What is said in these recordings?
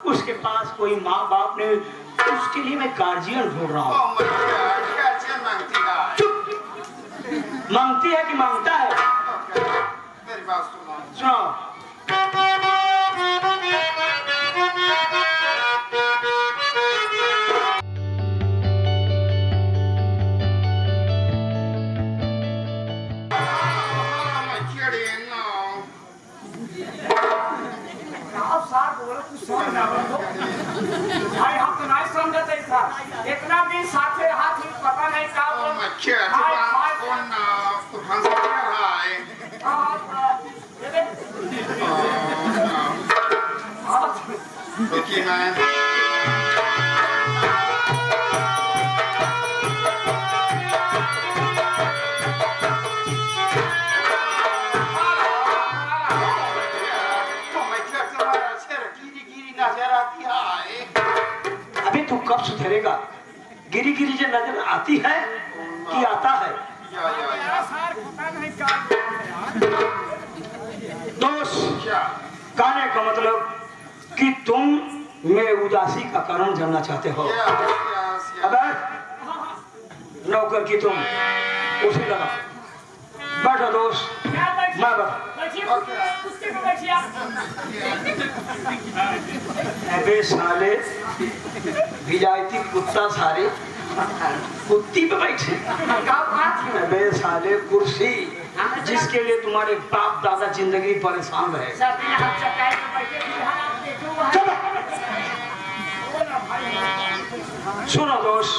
उसके पास कोई माँ बाप नहीं, उसके लिए मैं गार्जियन ढूंढ रहा हूँ। चुप, मांगती है कि मांगता है? मेरी बात सुनो। भाई हम तो नहीं समझते था, इतना दिन साथे रहा थी, पता नहीं क्या अभी तू कब सुधरेगा? गिरी गिरी जो नजर आती है कि आता है? दोस्त, कहने का मतलब कि तुम मेरे उदासी का कारण जानना चाहते हो। अगर नौकर की तुम उसी लगा बैठो दोस्त, मैं अबे साले विलायती कुत्ता सारे कुत्ती पे बैठे। अबे साले कुर्सी जिसके लिए तुम्हारे बाप दादा जिंदगी परेशान रहे। चलो सुनो दोस्त,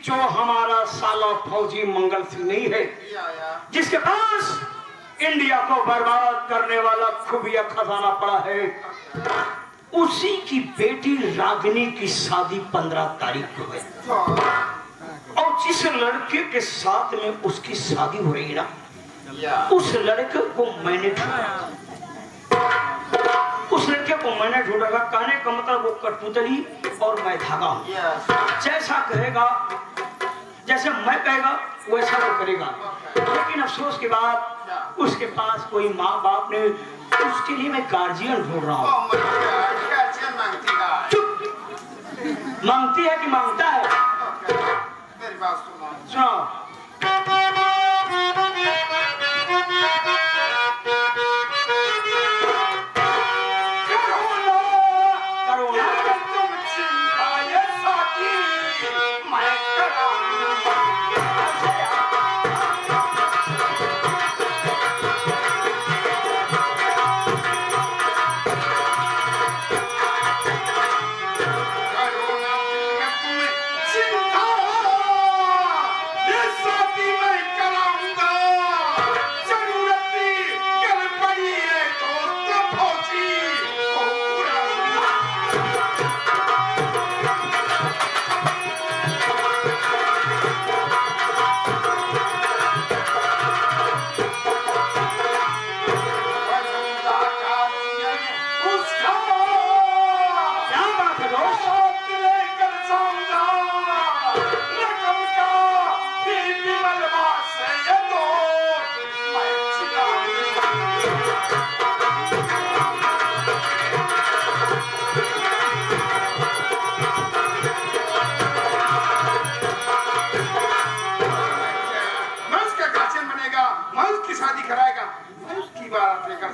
जो हमारा साला फौजी मंगल सिंह नहीं है, जिसके पास इंडिया को बर्बाद करने वाला खुफिया खजाना पड़ा है, उसी की बेटी रागिनी की शादी 15 तारीख को है। और जिस लड़के के साथ में उसकी शादी हो रही ना, उस लड़के को मैंने ढूंढा। उस लड़के को मैंने ढूंढा। कहने का मतलब वो कठपुतली और मैं धागा हूं। जैसा कहेगा, जैसे मैं कहेगा वैसा वो करेगा। लेकिन अफसोस की बात, उसके पास कोई माँ बाप नहीं, उसके लिए मैं गार्जियन ढूंढ रहा हूँ। चुप, मांगती है कि मांगता है? मेरी बात सुनो। सुनो।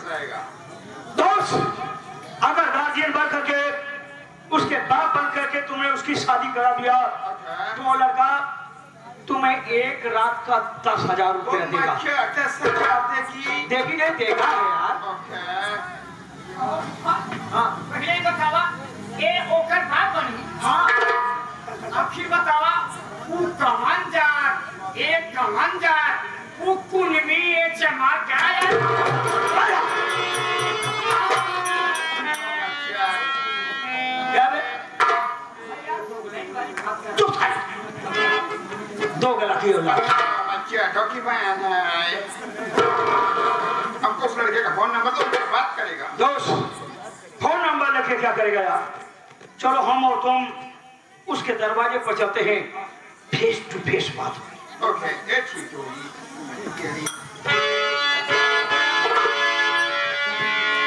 रहेगा। दोस्त, अगर गार्जियन बन करके उसके बाप बन करके तुमने उसकी शादी करा दिया तो वो लड़का तुम्हें एक रात का 10,000 रुपया देगा। देगी नहीं देगा है यार। हाँ पहले बतावा ये ओकर बाप बनी। हाँ आखिर बतावा वो कमान जा एक कमान जा वो कुनमी ये चमक गया। क्या बे? चुप था। दो गला की औलाद। डॉक्टर बहन है। हमको उस लड़के का फोन नंबर दो, बात करेगा। दोस्त, फोन नंबर लेके क्या करेगा यार? चलो हम और तुम उसके दरवाजे पर चलते हैं, फेस टू फेस बात होगी। ओके, ये ठीक होगी।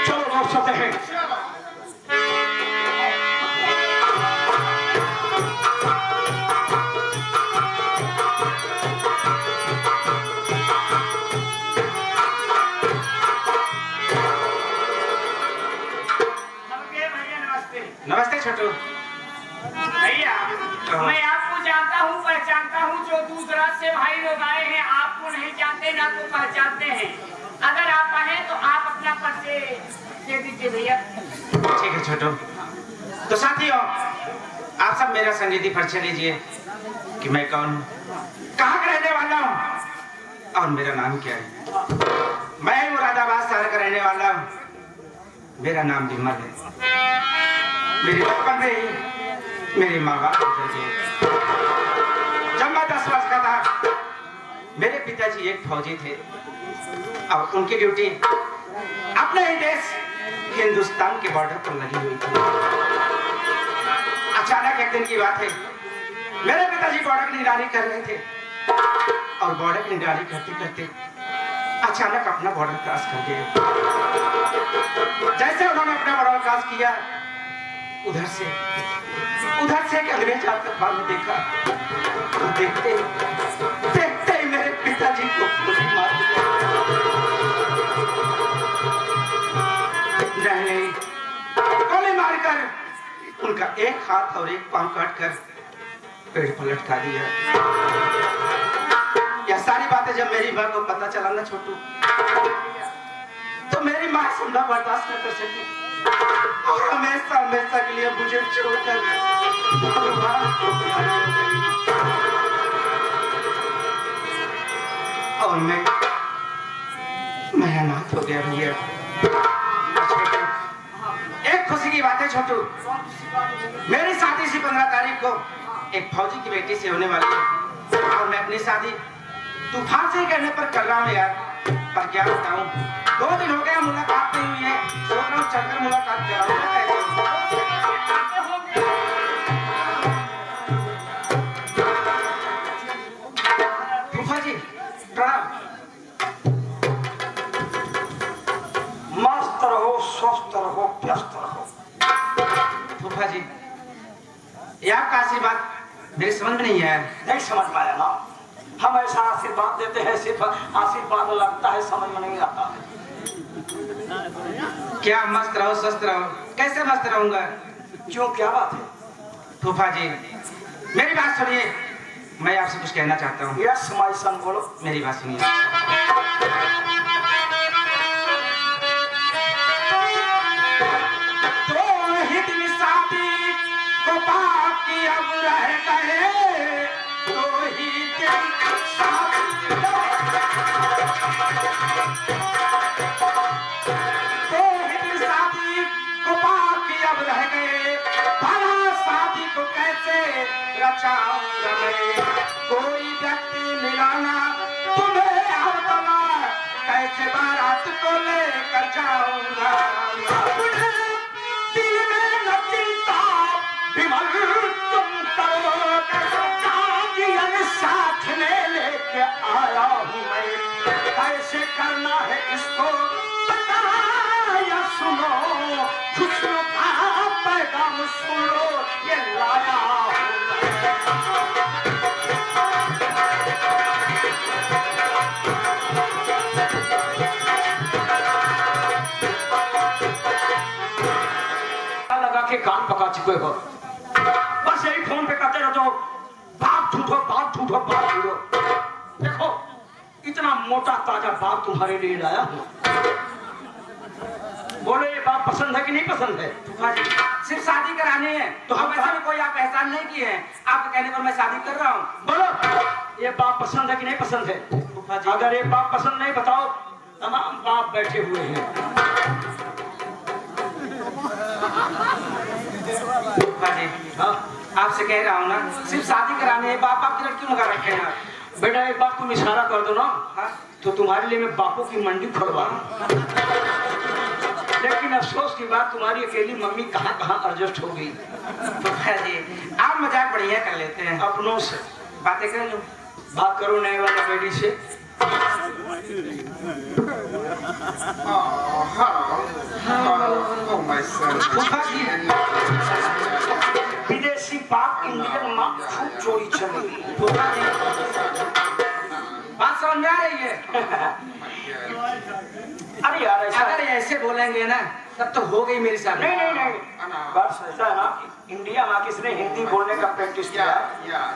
चलो लोग चलते हैं। चलो। नमस्ते छोटू भैया मैं आपको जानता हूँ पहचानता हूँ। जो दूसरा से भाई लोग आए हैं आपको नहीं जानते ना तो पहचानते हैं। अगर आप आए तो आप अपना परिचय दे दीजिए भैया। ठीक है छोटू। तो साथियों आप सब मेरा संगीती परिचय लीजिए कि मैं कौन हूँ, कहाँ का रहने वाला हूँ और मेरा नाम क्या है। मैं मुरादाबाद शहर का रहने वाला हूँ। मेरा नाम विमल है। मेरे बचपन में ही मेरे माँ बाप गुजर गए। जब मैं 10 वर्ष का था मेरे पिताजी एक फौजी थे और उनकी ड्यूटी अपने ही देश हिंदुस्तान के बॉर्डर पर लगी हुई थी। अचानक एक दिन की बात है, मेरे पिताजी बॉर्डर की निगरानी कर रहे थे और बॉर्डर की निगरानी करते करते अचानक अपना बॉर्डर क्रॉस कर गए। जैसे उन्होंने अपना बॉर्डर क्रॉस किया उधर से एक अंग्रेज आतंकवाद में देखा तो देखते ही मेरे पिताजी को गोली मार दिया। नहीं, गोली मारकर उनका एक हाथ और एक पांव काट कर पेड़ पर लटका दिया। यह सारी बातें जब मेरी माँ को पता चला ना छोटू, तो मेरी माँ सुनना बर्दाश्त न कर सकी और हमेशा हमेशा के लिए मुझे छोड़कर और मैं अनाथ हो गया भैया। एक खुशी की बात है छोटू, मेरी शादी इसी 15 तारीख को एक फौजी की बेटी से होने वाली है और मैं अपनी शादी तूफान से ही करने पर कर रहा हूँ यार। पर क्या बताऊँ, 2 दिन हो गया मुलाकात नहीं हुई है। सोच रहा हूँ चलकर मुलाकात कराऊंगा। फूफा जी प्रणाम। मस्त रहो, स्वस्थ रहो, व्यस्त रहो। फूफा जी ये आपका आशीर्वाद मेरे समझ में नहीं आया। नहीं समझ पाया ना? हम ऐसा आशीर्वाद देते हैं, सिर्फ आशीर्वाद लगता है, समझ में नहीं आता है। क्या मस्त रहो स्वस्थ रहो? कैसे मस्त रहूंगा? क्यों, क्या बात है? फूफा जी मेरी बात सुनिए, मैं आपसे कुछ कहना चाहता हूँ। यस माय सन, बोलो। मेरी बात सुनिए। तो ही दिन शादी को बाकी अब रह गए, तो ही दिन शादी को बाकी अब रह गए। भला शादी को कैसे रचाऊंगा मैं? कोई व्यक्ति मिलाना तुम्हें हर बना, कैसे बारात को लेकर जाऊंगा? अपने दिल में न चिंता विमल तुम करो, काजियन साथ में लेके आया हूँ मैं। कैसे करना है इसको बताया सुनो, खुशियों का पैगाम सुनो, ये लाया हूँ मैं। कान पका चुके हो। बस यही फोन पे कहते रहते हो बाप झूठो बाप झूठो बाप झूठो। देखो इतना मोटा ताजा बाप तुम्हारे लिए लाया हूँ, बोलो ये बाप पसंद है कि नहीं पसंद है? सिर्फ शादी करानी है तो हम ऐसा भी कोई आप एहसान नहीं किए हैं, आपके कहने पर मैं शादी कर रहा हूँ। बोलो ये बाप पसंद है कि नहीं पसंद है? अगर ये बाप पसंद नहीं बताओ, तमाम बाप बैठे हुए हैं। हाँ आपसे कह रहा हूँ ना, सिर्फ शादी करानी है, बाप आपकी लड़की लगा रखे हैं। बेटा एक बात तुम इशारा कर दो ना, हाँ? तो तुम्हारे लिए मैं बापों की मंडी खोलवा दूं। लेकिन अफसोस की बात तुम्हारी अकेली मम्मी कहाँ कहाँ एडजस्ट हो गई। जी आप मजाक बढ़िया कर लेते हैं, अपनों से बातें कर लो। बात करो नए वाले लेडी से। Oh my son. विदेशी बाप इंडियन माँ खूब चोरी चलेगी। बात समझ में आ रही है? अरे यार ऐसा अगर ऐसे बोलेंगे ना तब तो हो गई मेरी शादी। नहीं नहीं नहीं, बात ऐसा है ना, इंडिया माँ किसने हिंदी बोलने का प्रैक्टिस किया?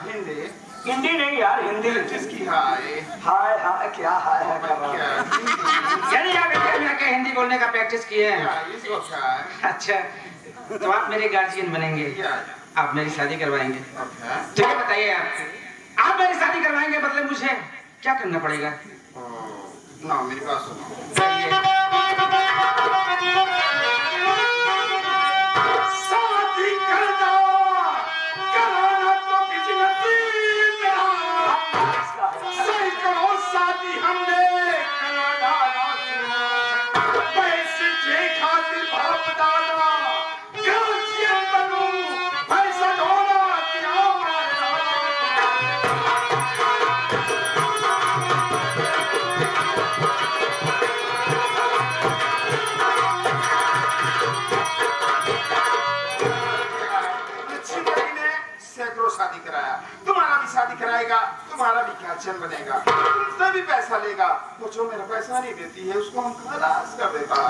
Hindi. हिंदी नहीं यार, हिंदी। जिसकी हाय हाय हाय क्या हाय है कर रहा है? यानी आप इंडिया में आके हिंदी बोलने का प्रैक्टिस किए हैं? इसको क्या है? अच्छा तो आप मेरे गार्जियन बनेंगे, आप मेरी शादी करवाएंगे। तो ये बताइए आप मेरी शादी करवाएंगे मतलब मुझे क्या करना पड़ेगा? ना मेरी बात सुनो। शादी करना कराना तो किसी नसीब में था। सही करो शादी हमने कराना पैसे जे खातिर बाप दादा गार्जियन बनूं पैसा ढोना क्या मारना। शादी कराया, तुम्हारा भी शादी कराएगा, तुम्हारा भी गार्जियन बनेगा, तुमसे भी पैसा लेगा, वो जो मेरा पैसा नहीं देती है उसको हम खलास कर देता है।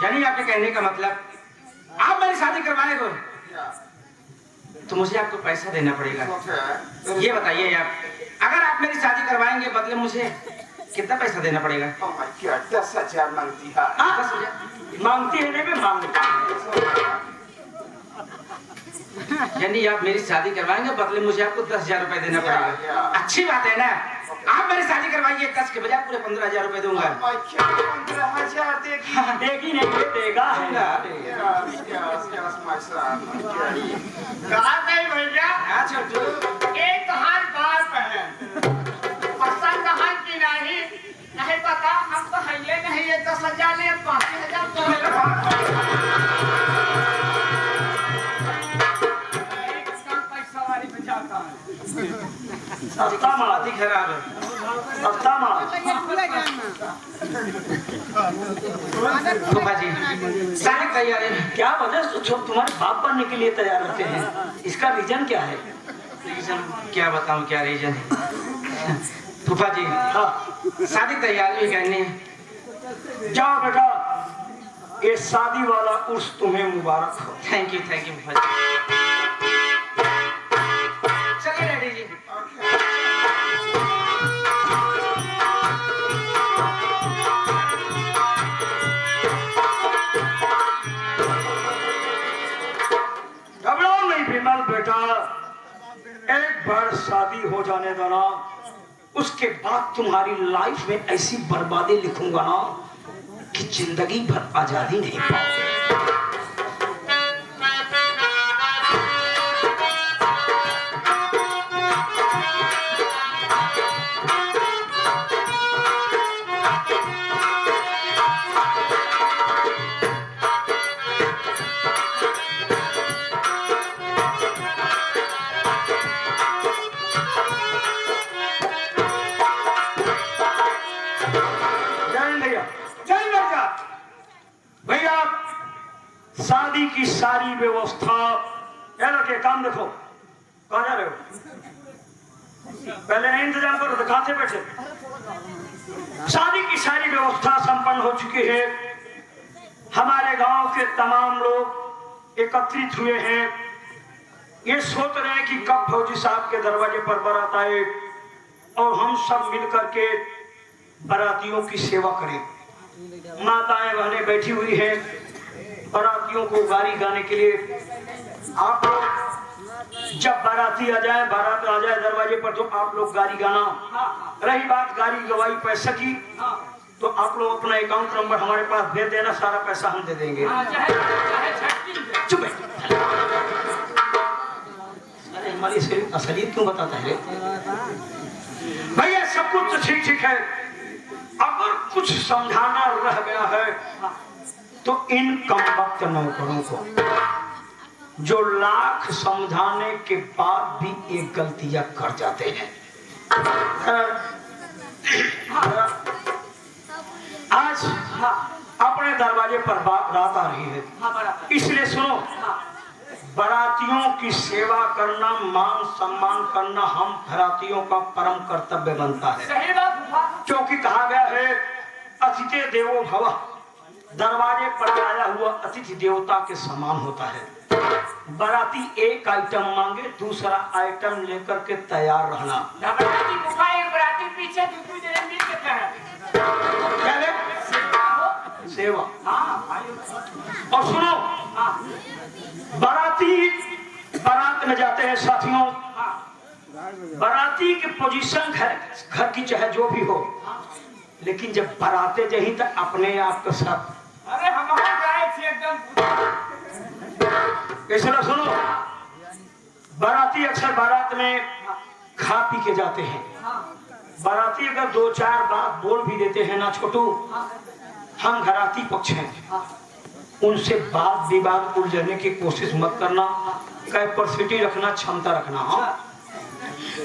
यानी आपके कहने का मतलब आप मेरी शादी करवाएंगे तो मुझे आपको पैसा देना पड़ेगा। ये बताइए आप, अगर आप मेरी शादी करवाएंगे बदले मुझे कितना पैसा देना पड़ेगा? 10,000 मांगती है। 10,000 मांगती है नहीं भी मांगती। यानी आप मेरी शादी करवाएंगे बदले मुझे आपको 10,000 रुपए देना पड़ेगा। अच्छी बात है ना, आप मेरी शादी करवाइए 10 के बजाय पूरे 15,000 रुपए दूंगा। 15,000 देगी? देगी नहीं ये देगा। कहा गई भैया हाँ छोटू, एक हाथ बार है पसंद है कि नहीं नहीं पता, हम तो है ये नहीं ये 10,000 ले 5,000 तो पैसा वाली में जाता है। सस्ता माल शादी खराब है। सस्ता माल। फूफा जी शादी तैयार है। क्या वजह से तुम्हारे बाप बनने के लिए तैयार रहते हैं? इसका रीजन क्या है? रीजन क्या बताऊं, क्या रीजन है? फूफा जी हाँ शादी तैयार भी करनी है। जाओ बेटा, ये शादी वाला उर्स तुम्हें मुबारक हो। थैंक यू फूफा जी। चलिए डैडी जी। घबराओ नहीं विमल बेटा, एक बार शादी हो जाने दो ना, उसके बाद तुम्हारी लाइफ में ऐसी बर्बादी लिखूंगा ना कि जिंदगी भर आजादी नहीं पाओगे। शादी की सारी व्यवस्था, के काम देखो, कहाँ जा रहे हो? पहले नहीं इंतजाम करो तो कहाँ से बैठे? शादी की सारी व्यवस्था संपन्न हो चुकी है। हमारे गांव के तमाम लोग एकत्रित हुए हैं। ये सोच रहे हैं कि कब फौजी साहब के दरवाजे पर बारात आए और हम सब मिलकर के बारातियों की सेवा करें। माताएं बहनें बैठी हुई हैं बारातियों को गाड़ी गाने के लिए। आप लोग जब बाराती आ जाए, बारात आ जाए दरवाजे पर, तो आप लोग गाड़ी गाना। रही बात गाड़ी गवाही पैसा की, तो आप लोग अपना अकाउंट नंबर हमारे पास भेज देना, सारा पैसा हम दे देंगे। चुप है। अरे हमारी असलियत क्यों बताता है भैया? सब कुछ तो ठीक ठीक है, अगर कुछ समझाना रह गया है तो इन कमबख्त नौकरों को, जो लाख समझाने के बाद भी एक गलतियां कर जाते हैं। आज अपने दरवाजे पर रात आ रही है, इसलिए सुनो, बारातियों की सेवा करना, मान सम्मान करना हम बारातियों का परम कर्तव्य बनता है। क्योंकि कहा गया है अतिथि देवो भव, दरवाजे पर आया हुआ अतिथि देवता के समान होता है। बाराती एक आइटम मांगे, दूसरा आइटम लेकर के तैयार रहना। पीछे सेवा। और सुनो, बारात में जाते हैं साथियों, बाराती की पोजीशन घर की चाहे जो भी हो, लेकिन जब बाराते जही तो अपने आप के साथ, अरे हम एकदम इसलिए सुनो, बाराती अक्सर बारात में खा पी के जाते हैं। बाराती अगर दो चार बात बोल भी देते हैं ना छोटू, हम घराती पक्ष हैं, उनसे बात विवाद उलझने की कोशिश मत करना, कैपेसिटी रखना, क्षमता रखना। हाँ,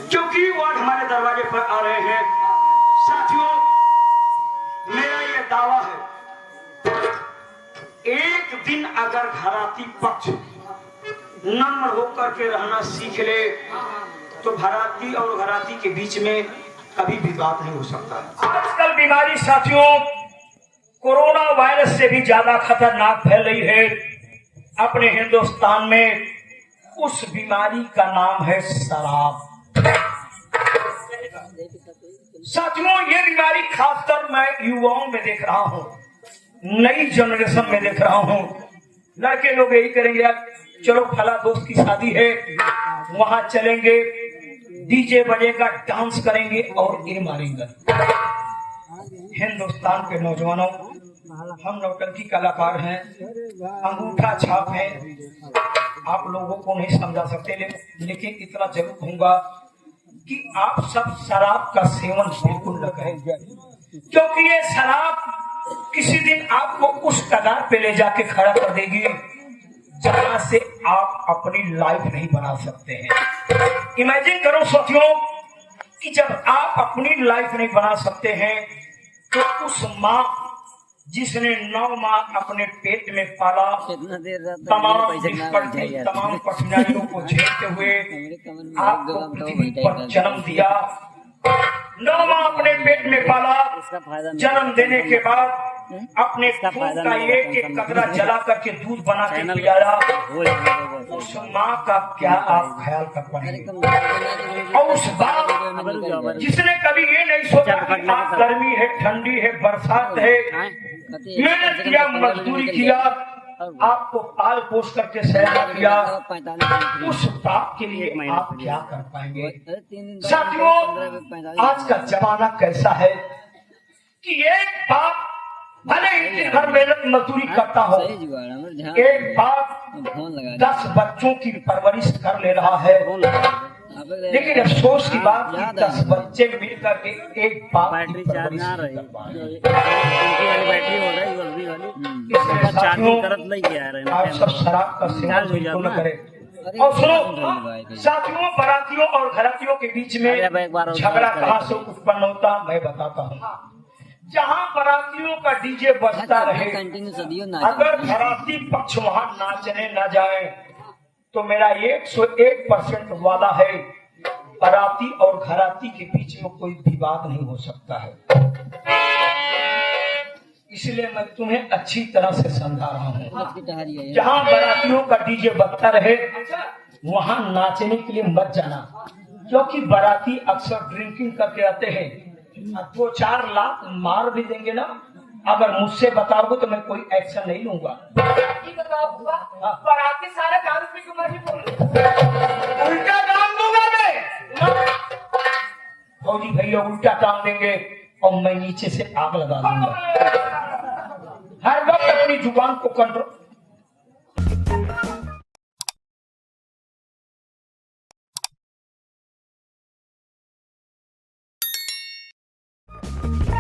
क्योंकि वो आज हमारे दरवाजे पर आ रहे हैं। साथियों, मेरा ये दावा है, एक दिन अगर घराती पक्ष नम्र होकर के रहना सीख ले तो घराती और घराती के बीच में कभी भी बात नहीं हो सकता। आजकल बीमारी साथियों कोरोना वायरस से भी ज्यादा खतरनाक फैल रही है अपने हिंदुस्तान में। उस बीमारी का नाम है शराब। साथियों, ये बीमारी खासकर मैं युवाओं में देख रहा हूँ, नई जनरेशन में देख रहा हूँ। लड़के लोग यही करेंगे, यार चलो फला दोस्त की शादी है, वहां चलेंगे, डीजे बजेगा, डांस करेंगे और ये मारेंगे। हिंदुस्तान के नौजवानों, हम नौटंकी कलाकार हैं, अंगूठा छाप हैं, आप लोगों को नहीं समझा सकते, लेकिन इतना जरूर कहूंगा कि आप सब शराब का सेवन बिल्कुल न करें, क्योंकि ये शराब किसी दिन आपको उस कगार पे ले जाके खड़ा कर देगी जहां से आप अपनी लाइफ नहीं बना सकते हैं। इमेजिन करो साथियों कि जब आप अपनी लाइफ नहीं बना सकते हैं तो उस माँ जिसने 9 माह अपने पेट में पाला, तमाम कठिनाइयों को झेलते हुए आपको पृथ्वी पर जन्म दिया, 9 माह अपने पेट में पाला, जन्म देने के बाद अपने खून का एक कतरा जला करके दूध बना के पिलाया, उस माँ का क्या आप ख्याल कर पाएंगे? और उस बाप जिसने कभी ये नहीं सोचा कि आप गर्मी है, ठंडी है, बरसात है, मेहनत किया, मजदूरी किया, आपको पाल पोस करके सहना किया, उस बाप के लिए आप क्या कर पाएंगे? साथियों, आज का जमाना कैसा है कि एक बाप भले ही घर मेहनत मजदूरी करता हो, एक बाप 10 बच्चों की परवरिश कर ले रहा है, लेकिन अफसोस की बात कि 10 बच्चे मिलकर के एक बाप की परवरिश नहीं कर पा रहे। आप सब शराब का सेवन बिल्कुल न करें। और सुनो साथियों, बारातियों और घरातियों के बीच में झगड़ा कहाँ से उत्पन्न होता मैं बताता हूँ। जहाँ बारातियों का डीजे बजता रहे, अगर घराती पक्ष वहाँ नाचने न जाए तो मेरा 101% वादा है, बाराती और घराती के बीच में कोई विवाद नहीं हो सकता है। इसलिए मैं तुम्हें अच्छी तरह से समझा रहा हूँ। जहाँ बारातियों का डीजे बजता रहे वहाँ नाचने के लिए मत जाना, क्योंकि बाराती अक्सर ड्रिंकिंग करके आते हैं। 2-4 लाख मार भी देंगे ना, अगर मुझसे बताओगे तो मैं कोई एक्शन नहीं लूंगा। बाराती सारे दारू पी के मर बोल उल्टा दाम दूंगा मैं। फौजी भैया उल्टा दाम देंगे और मैं नीचे से आग लगा दूंगा। हर वक्त अपनी जुबान को कंट्रोल